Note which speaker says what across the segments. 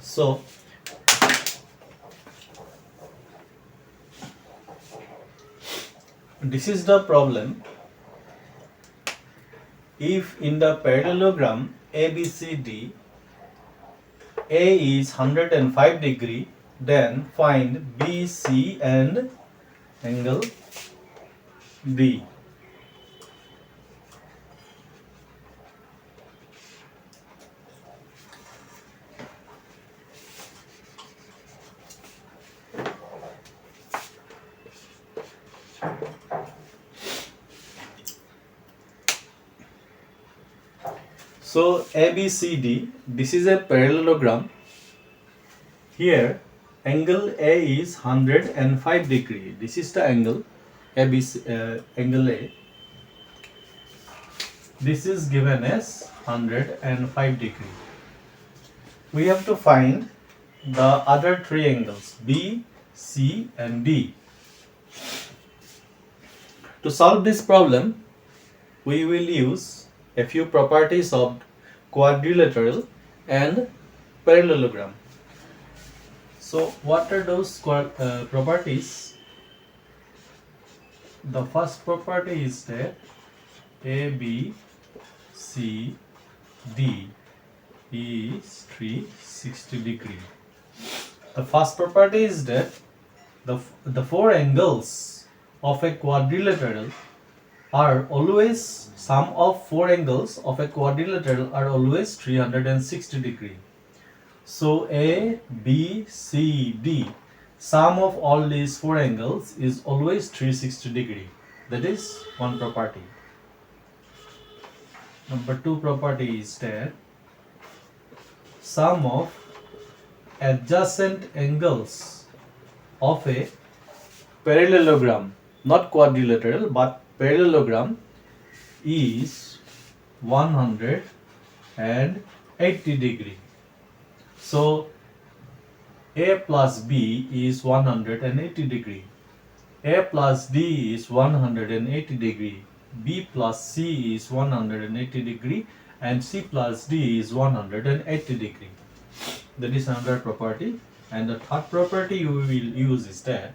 Speaker 1: So this is the problem. If in the parallelogram ABCD, A is 105 degree, then find BC and angle B. So ABCD, this is a parallelogram. Here angle A is 105 degree. This is the angle ABC, angle A. This is given as 105 degree. We have to find the other three angles B, C and D. To solve this problem, we will use a few properties of quadrilateral and parallelogram. So what are those properties? The first property is that A, B, C, D is 360 degree. The first property is that the four angles of a quadrilateral are always, sum of four angles of a quadrilateral are always 360 degree. So A, B, C, D, sum of all these four angles is always 360 degree. That is one property. Number two property is that sum of adjacent angles of a parallelogram, not quadrilateral but parallelogram, is 180 degree. So A plus B is 180 degree. A plus D is 180 degree. B plus C is 180 degree and C plus D is 180 degree. That is another property. And the third property you will use is that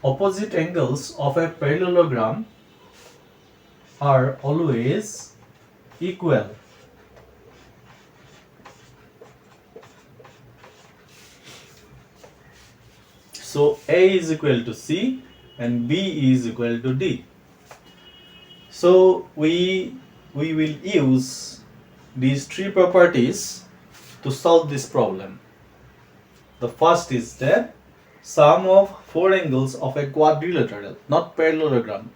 Speaker 1: opposite angles of a parallelogram are always equal. So A is equal to C and B is equal to D. So we will use these three properties to solve this problem. The first is that sum of four angles of a quadrilateral, not parallelogram.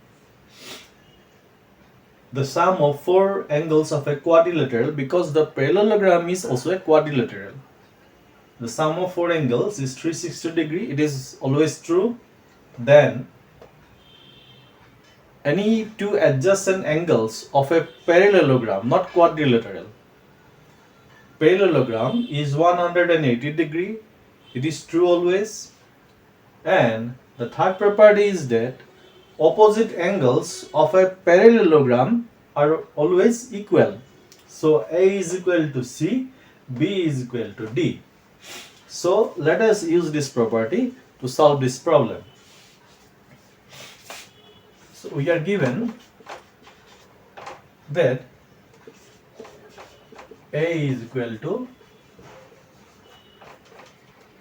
Speaker 1: The sum of four angles of a quadrilateral, because the parallelogram is also a quadrilateral. The sum of four angles is 360 degree. It is always true. Then any two adjacent angles of a parallelogram, not quadrilateral. Parallelogram is 180 degree. It is true always. And the third property is that opposite angles of a parallelogram are always equal. So A is equal to C, B is equal to D. So let us use this property to solve this problem. So we are given that A is equal to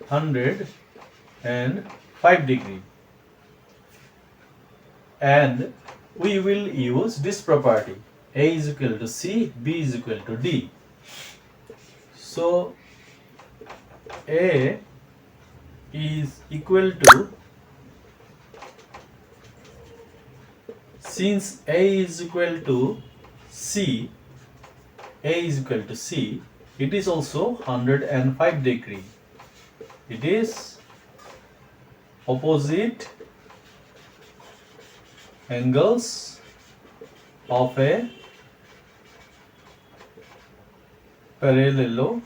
Speaker 1: 105 degree. And we will use this property. A is equal to C, B is equal to D. So A is equal to, since A is equal to C, A is equal to C, it is also 105 degree. It is opposite angles of a parallelogram.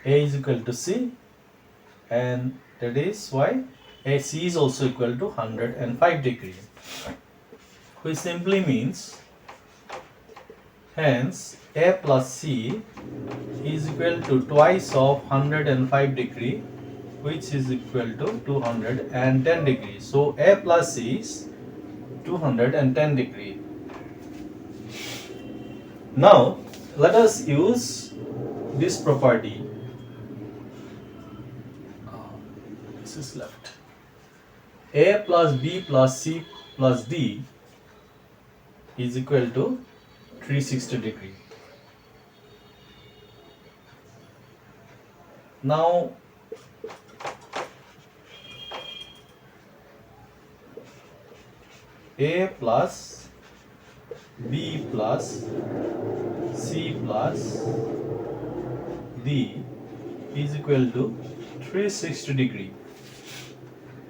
Speaker 1: A is equal to C, and that is why AC is also equal to 105 degree, which simply means Hence, A plus C is equal to twice of 105 degree, which is equal to 210 degree. So, A plus C is 210 degree. Now, let us use this property. This is left. A plus B plus C plus D is equal to 360 degree. Now, A plus B plus C plus D is equal to 360 degree.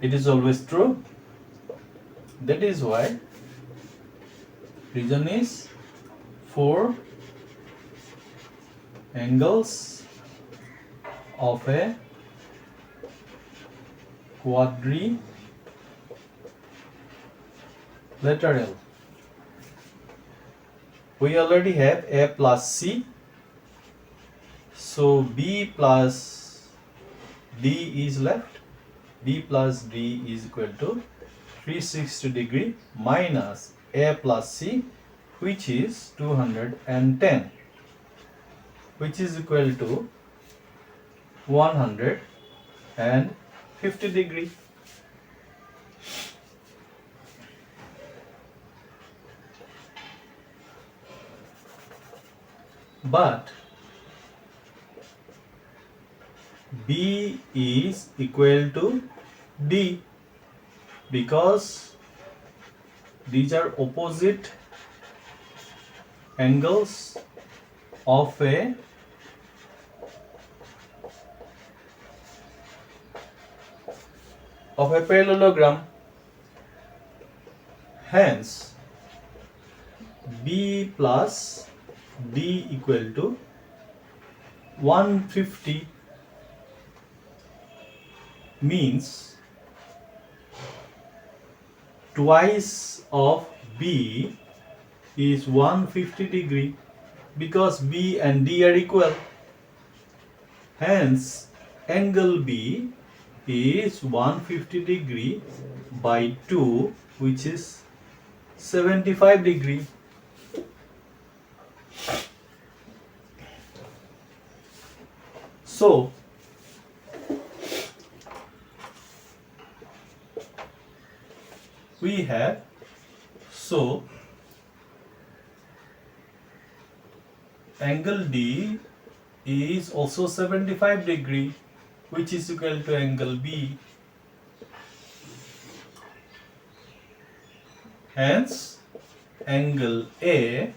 Speaker 1: It is always true. That is why reason is 4 angles of a quadrilateral. We already have A plus C, so B plus D is left. B plus D is equal to 360 degree minus A plus C, which is 210, which is equal to 150 degree. But B is equal to D because these are opposite angles of a parallelogram. Hence, B plus D equal to 150 means twice of B is 150 degree because B and D are equal. Hence, angle B is 150 degree by 2, which is 75 degree. So, we have, angle D is also 75 degree, which is equal to angle B. Hence, angle A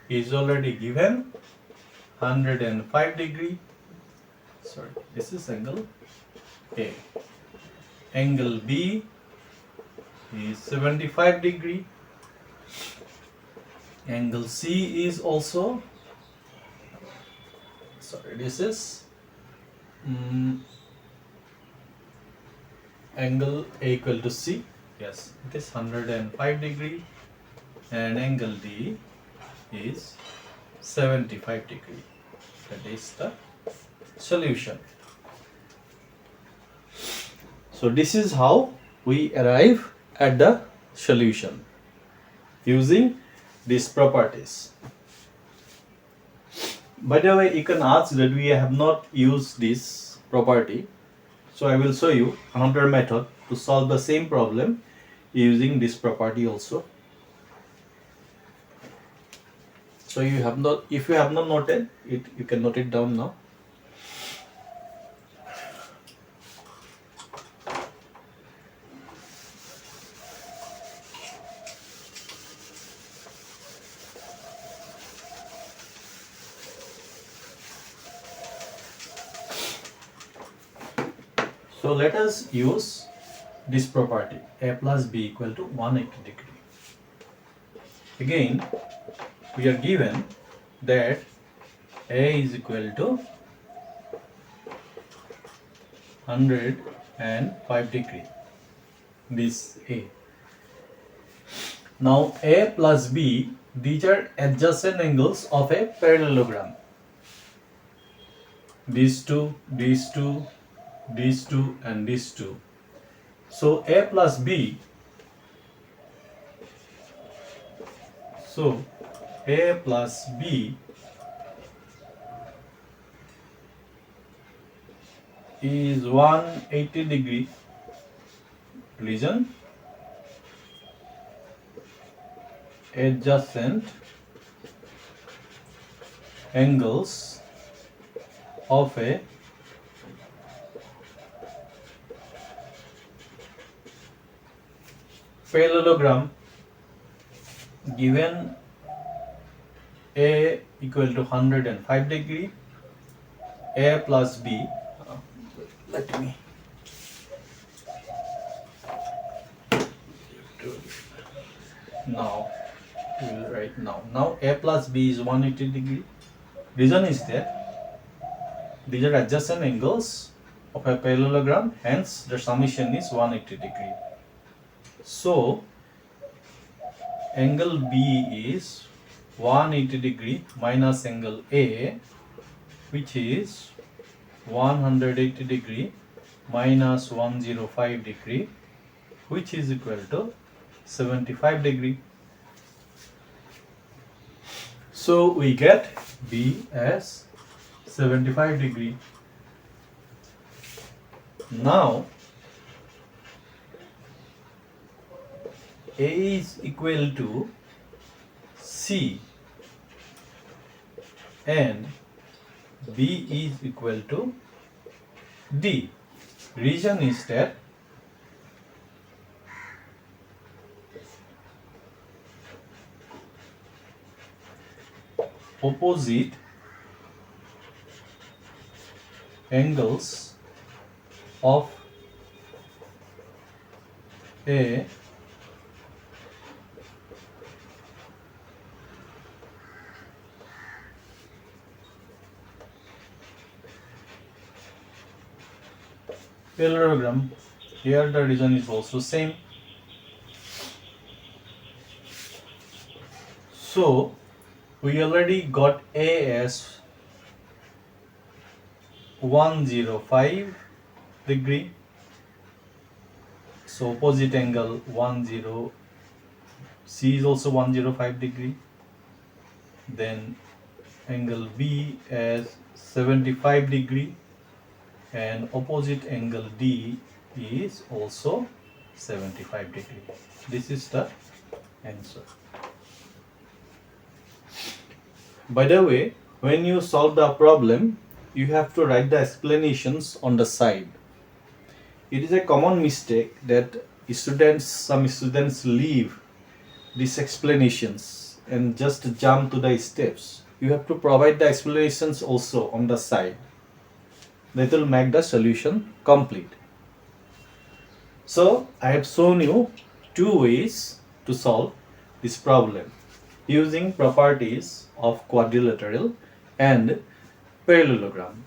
Speaker 1: is already given 105 degree. Sorry, this is angle A. Angle B is 75 degree. Angle C is also, sorry, this is angle A equal to C. Yes, it is 105 degree, and angle D is 75 degree. That is the solution. So this is how we arrive at the solution using these properties. By the way, you can ask that we have not used this property, so I will show you another method to solve the same problem using this property also. So if you have not noted it, you can note it down now. So let us use this property, A plus B equal to 180 degree. Again, we are given that A is equal to 105 degree. This A. Now A plus B These are adjacent angles of a parallelogram. These two, these two, these two, and these two. So A plus B. So A plus B is 180 degree region adjacent angles of a parallelogram given A equal to 105 degree, A plus B. Let me now we'll write now A plus B is 180 degree. Reason is that these are adjacent angles of a parallelogram, hence the summation is 180 degree. So angle B is 180 degree minus angle A, which is 180 degree minus 105 degree, which is equal to 75 degree. So we get B as 75 degree. Now A is equal to C and B is equal to D. Reason is that opposite angles of a parallelogram, here the reason is also same. So we already got A as 105 degree. So opposite angle 10, C is also 105 degree. Then angle B as 75 degree and opposite angle D is also 75 degree. This is the answer. By the way, when you solve the problem, you have to write the explanations on the side. It is a common mistake that some students leave these explanations and just jump to the steps. You have to provide the explanations also on the side. That will make the solution complete. So I have shown you two ways to solve this problem using properties of quadrilateral and parallelogram.